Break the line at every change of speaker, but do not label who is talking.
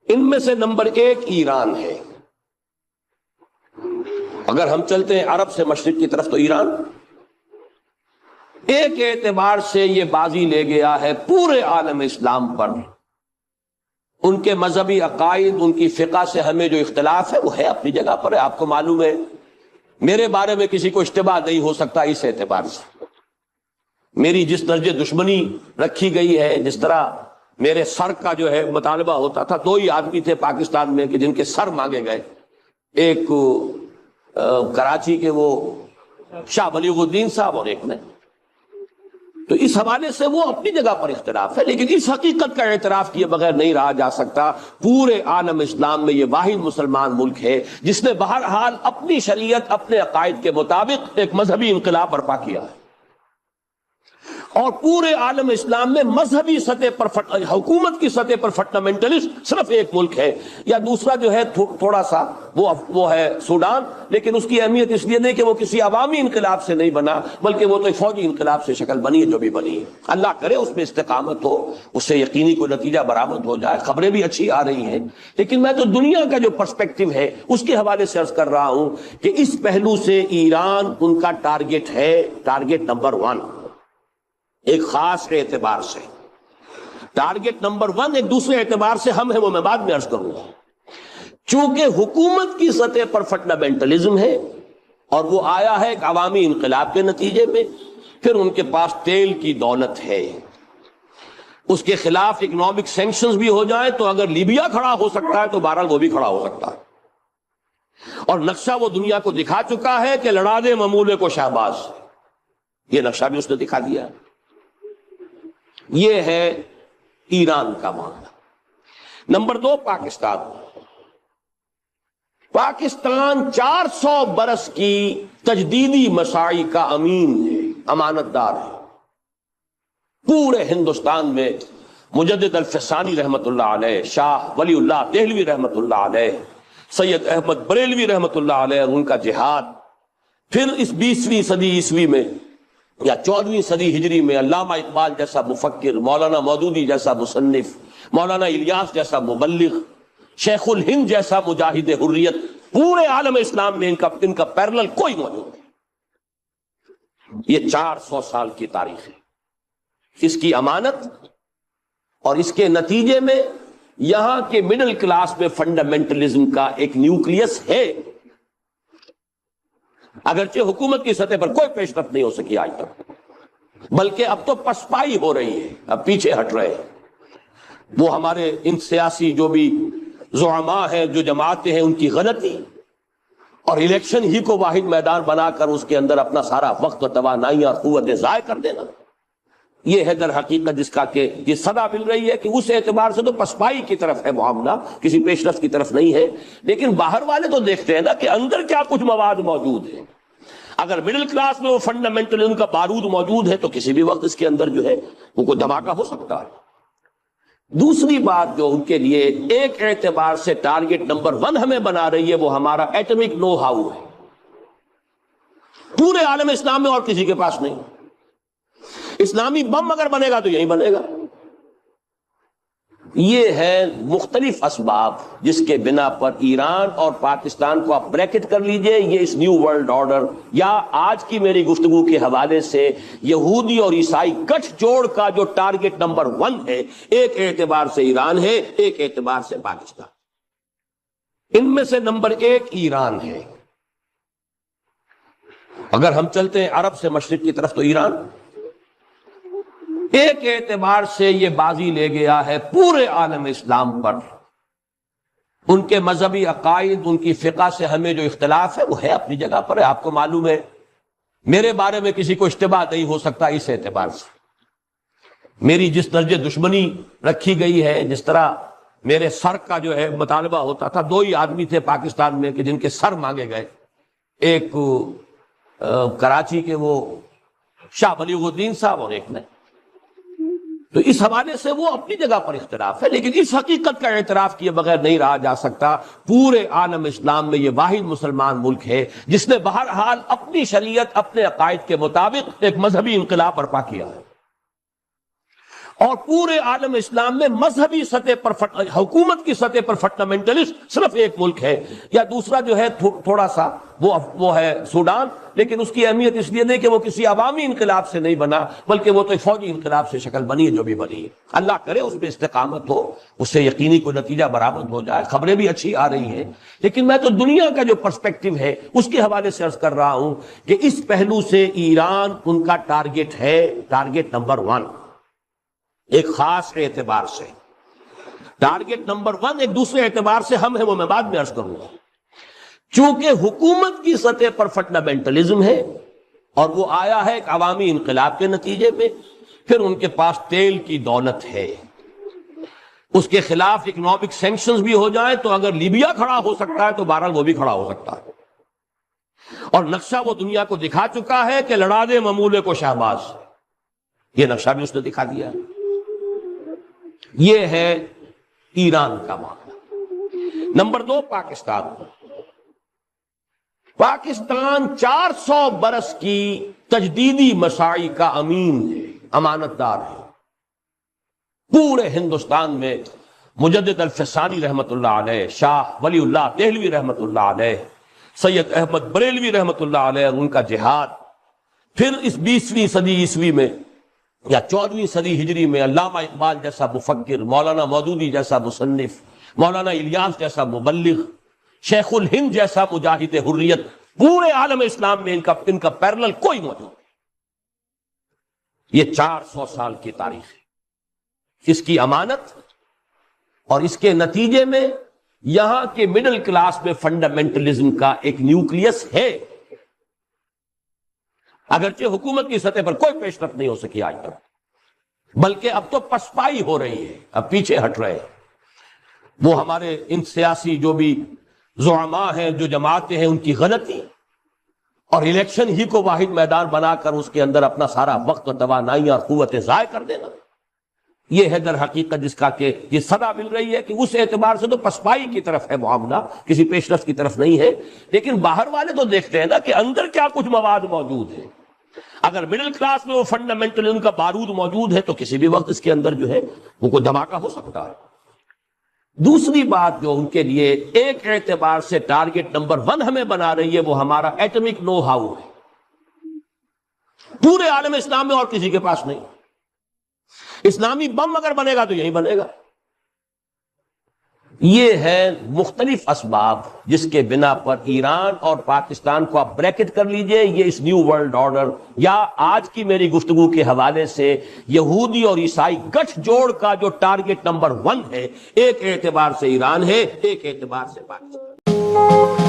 ان میں سے نمبر 1 ایران ہے۔ اگر ہم چلتے ہیں عرب سے مشرق کی طرف تو ایران ایک اعتبار سے یہ بازی لے گیا ہے پورے عالم اسلام پر۔ ان کے مذہبی عقائد، ان کی فقہ سے ہمیں جو اختلاف ہے وہ ہے اپنی جگہ پر ہے۔ آپ کو معلوم ہے میرے بارے میں کسی کو اشتباہ نہیں ہو سکتا اس اعتبار سے۔ میری جس درجے دشمنی رکھی گئی ہے، جس طرح میرے سر کا جو ہے مطالبہ ہوتا تھا، 2 ہی آدمی تھے پاکستان میں کہ جن کے سر مانگے گئے، ایک کراچی کے وہ شاہ بلیغ الدین صاحب اور ایک میں، تو اس حوالے سے وہ اپنی جگہ پر اختلاف ہے، لیکن اس حقیقت کا اعتراف کیے بغیر نہیں رہا جا سکتا پورے عالم اسلام میں یہ واحد مسلمان ملک ہے جس نے بہرحال اپنی شریعت، اپنے عقائد کے مطابق ایک مذہبی انقلاب برپا کیا ہے، اور پورے عالم اسلام میں مذہبی سطح پر حکومت کی سطح پر فنڈامنٹلسٹ صرف ایک ملک ہے، یا دوسرا جو ہے تھوڑا سا وہ ہے سوڈان، لیکن اس کی اہمیت اس لیے نہیں کہ وہ کسی عوامی انقلاب سے نہیں بنا، بلکہ وہ تو ایک فوجی انقلاب سے شکل بنی ہے جو بھی بنی ہے۔ اللہ کرے اس میں استقامت ہو، اس سے یقینی کوئی نتیجہ برآمد ہو جائے۔ خبریں بھی اچھی آ رہی ہیں، لیکن میں تو دنیا کا جو پرسپیکٹو ہے اس کے حوالے سے عرض کر رہا ہوں کہ اس پہلو سے ایران ان کا ٹارگٹ ہے، ٹارگٹ نمبر 1 ایک خاص اعتبار سے۔ ٹارگٹ نمبر 1 ایک دوسرے اعتبار سے ہم ہیں، وہ میں بعد میں عرض کروں گا۔ چونکہ حکومت کی سطح پر فنڈامنٹلزم ہے اور وہ آیا ہے ایک عوامی انقلاب کے نتیجے میں، پھر ان کے پاس تیل کی دولت ہے، اس کے خلاف اکنامک سینکشنز بھی ہو جائیں تو اگر لیبیا کھڑا ہو سکتا ہے تو بہرحال وہ بھی کھڑا ہو سکتا ہے، اور نقشہ وہ دنیا کو دکھا چکا ہے کہ لڑا دے ممولے کو شہباز، یہ نقشہ بھی اس نے دکھا دیا۔ یہ ہے ایران کا معاملہ۔ نمبر 2 پاکستان۔ پاکستان 400 برس کی تجدیدی مساعی کا امین ہے، امانت دار ہے۔ پورے ہندوستان میں مجدد الفسانی رحمت اللہ علیہ، شاہ ولی اللہ دہلوی رحمت اللہ علیہ، سید احمد بریلوی رحمت اللہ علیہ، ان کا جہاد، پھر اس 20ویں صدی عیسوی میں یا 14ویں صدی ہجری میں علامہ اقبال جیسا مفکر، مولانا مودودی جیسا مصنف، مولانا الیاس جیسا مبلغ، شیخ الہند جیسا مجاہد حریت، پورے عالم اسلام میں ان کا پیرلل کوئی موجود نہیں۔ یہ 400 سال کی تاریخ ہے، اس کی امانت، اور اس کے نتیجے میں یہاں کے مڈل کلاس میں فنڈامنٹلزم کا ایک نیوکلیس ہے، اگرچہ حکومت کی سطح پر کوئی پیش رفت نہیں ہو سکی آج تک، بلکہ اب تو پسپائی ہو رہی ہے، اب پیچھے ہٹ رہے ہیں۔ وہ ہمارے ان سیاسی جو بھی زعماء ہیں، جو جماعتیں ہیں، ان کی غلطی اور الیکشن ہی کو واحد میدان بنا کر اس کے اندر اپنا سارا وقت و توانائیاں اور قوتیں ضائع کر دینا، یہ ہے در حقیقت جس کا کہ یہ صدا مل رہی ہے کہ اس اعتبار سے تو پسپائی کی طرف ہے معاملہ، کسی پیش رفت کی طرف نہیں ہے۔ لیکن باہر والے تو دیکھتے ہیں نا کہ اندر کیا کچھ مواد موجود ہے۔ اگر مڈل کلاس میں وہ فنڈامنٹل کا بارود موجود ہے تو کسی بھی وقت اس کے اندر جو ہے وہ کوئی دھماکہ ہو سکتا ہے۔ دوسری بات جو ان کے لیے ایک اعتبار سے ٹارگٹ نمبر 1 ہمیں بنا رہی ہے، وہ ہمارا ایٹمک نو ہاؤ ہے، پورے عالم اسلام میں اور کسی کے پاس نہیں۔ اسلامی بم اگر بنے گا تو یہی بنے گا۔ یہ ہے مختلف اسباب جس کے بنا پر ایران اور پاکستان کو آپ بریکٹ کر لیجئے، یہ اس نیو ورلڈ آرڈر یا آج کی میری گفتگو کے حوالے سے یہودی اور عیسائی گٹھ جوڑ کا جو ٹارگٹ نمبر 1 ہے، ایک اعتبار سے ایران ہے، ایک اعتبار سے پاکستان۔ ان میں سے نمبر 1 ایران ہے۔ اگر ہم چلتے ہیں عرب سے مشرق کی طرف تو ایران ایک اعتبار سے یہ بازی لے گیا ہے پورے عالم اسلام پر۔ ان کے مذہبی عقائد، ان کی فقہ سے ہمیں جو اختلاف ہے وہ ہے اپنی جگہ پر ہے۔ آپ کو معلوم ہے میرے بارے میں کسی کو اشتباہ نہیں ہو سکتا اس اعتبار سے۔ میری جس درجے دشمنی رکھی گئی ہے، جس طرح میرے سر کا جو ہے مطالبہ ہوتا تھا، 2 ہی آدمی تھے پاکستان میں کہ جن کے سر مانگے گئے، ایک کراچی کے وہ شاہ بلیغ الدین صاحب اور ایک میں، تو اس حوالے سے وہ اپنی جگہ پر اختلاف ہے، لیکن اس حقیقت کا اعتراف کیے بغیر نہیں رہا جا سکتا پورے عالم اسلام میں یہ واحد مسلمان ملک ہے جس نے بہرحال اپنی شریعت، اپنے عقائد کے مطابق ایک مذہبی انقلاب برپا کیا ہے، اور پورے عالم اسلام میں مذہبی سطح پر حکومت کی سطح پر فنڈامنٹلسٹ صرف ایک ملک ہے، یا دوسرا جو ہے تھوڑا سا وہ ہے سوڈان، لیکن اس کی اہمیت اس لیے نہیں کہ وہ کسی عوامی انقلاب سے نہیں بنا، بلکہ وہ تو ایک فوجی انقلاب سے شکل بنی ہے جو بھی بنی ہے۔ اللہ کرے اس پہ استقامت ہو، اس سے یقینی کوئی نتیجہ برآمد ہو جائے۔ خبریں بھی اچھی آ رہی ہیں، لیکن میں تو دنیا کا جو پرسپیکٹو ہے اس کے حوالے سے عرض کر رہا ہوں کہ اس پہلو سے ایران ان کا ٹارگٹ ہے، ٹارگٹ نمبر 1 ایک خاص اعتبار سے۔ ٹارگٹ نمبر 1 ایک دوسرے اعتبار سے ہم ہیں، وہ میں بعد میں عرض کروں گا۔ چونکہ حکومت کی سطح پر فنڈامنٹلزم ہے اور وہ آیا ہے ایک عوامی انقلاب کے نتیجے میں، پھر ان کے پاس تیل کی دولت ہے، اس کے خلاف اکنامک سینکشنز بھی ہو جائیں تو اگر لیبیا کھڑا ہو سکتا ہے تو بہرحال وہ بھی کھڑا ہو سکتا ہے، اور نقشہ وہ دنیا کو دکھا چکا ہے کہ لڑا دے ممولے کو شہباز، یہ نقشہ بھی اس نے دکھا دیا۔ یہ ہے ایران کا معاملہ۔ نمبر 2 پاکستان 400 برس کی تجدیدی مساعی کا امین ہے، امانت دار ہے۔ پورے ہندوستان میں مجدد الفسانی رحمت اللہ علیہ، شاہ ولی اللہ دہلوی رحمت اللہ علیہ، سید احمد بریلوی رحمت اللہ علیہ، ان کا جہاد، پھر اس 20ویں صدی عیسوی میں یا 14ویں صدی ہجری میں علامہ اقبال جیسا مفکر، مولانا مودودی جیسا مصنف، مولانا الیاس جیسا مبلغ، شیخ الہند جیسا مجاہد حریت، پورے عالم اسلام میں ان کا پیرلل کوئی موجود نہیں۔ یہ 400 سال کی تاریخ ہے، اس کی امانت، اور اس کے نتیجے میں یہاں کے مڈل کلاس میں فنڈامنٹلزم کا ایک نیوکلیس ہے، اگرچہ حکومت کی سطح پر کوئی پیش رفت نہیں ہو سکی آج تک، بلکہ اب تو پسپائی ہو رہی ہے، اب پیچھے ہٹ رہے ہیں۔ وہ ہمارے ان سیاسی جو بھی زعماء ہیں، جو جماعتیں ہیں، ان کی غلطی اور الیکشن ہی کو واحد میدان بنا کر اس کے اندر اپنا سارا وقت اور توانائی اور قوتیں ضائع کر دینا، یہ ہے در حقیقت جس کا کہ یہ صدا مل رہی ہے کہ اس اعتبار سے تو پسپائی کی طرف ہے معاملہ، کسی پیش رفت کی طرف نہیں ہے۔ لیکن باہر والے تو دیکھتے ہیں نا کہ اندر کیا کچھ مواد موجود ہے۔ اگر مڈل کلاس میں وہ فنڈامنٹلزم کا بارود موجود ہے تو کسی بھی وقت اس کے اندر جو ہے وہ کوئی دھماکہ ہو سکتا ہے۔ دوسری بات جو ان کے لیے ایک اعتبار سے ٹارگٹ نمبر 1 ہمیں بنا رہی ہے، وہ ہمارا ایٹمک نو ہاؤ ہے۔ پورے عالم اسلام میں اور کسی کے پاس نہیں۔ اسلامی بم اگر بنے گا تو یہی بنے گا۔ یہ ہے مختلف اسباب جس کے بنا پر ایران اور پاکستان کو آپ بریکٹ کر لیجئے، یہ اس نیو ورلڈ آرڈر یا آج کی میری گفتگو کے حوالے سے یہودی اور عیسائی گٹھ جوڑ کا جو ٹارگٹ نمبر 1 ہے، ایک اعتبار سے ایران ہے، ایک اعتبار سے پاکستان۔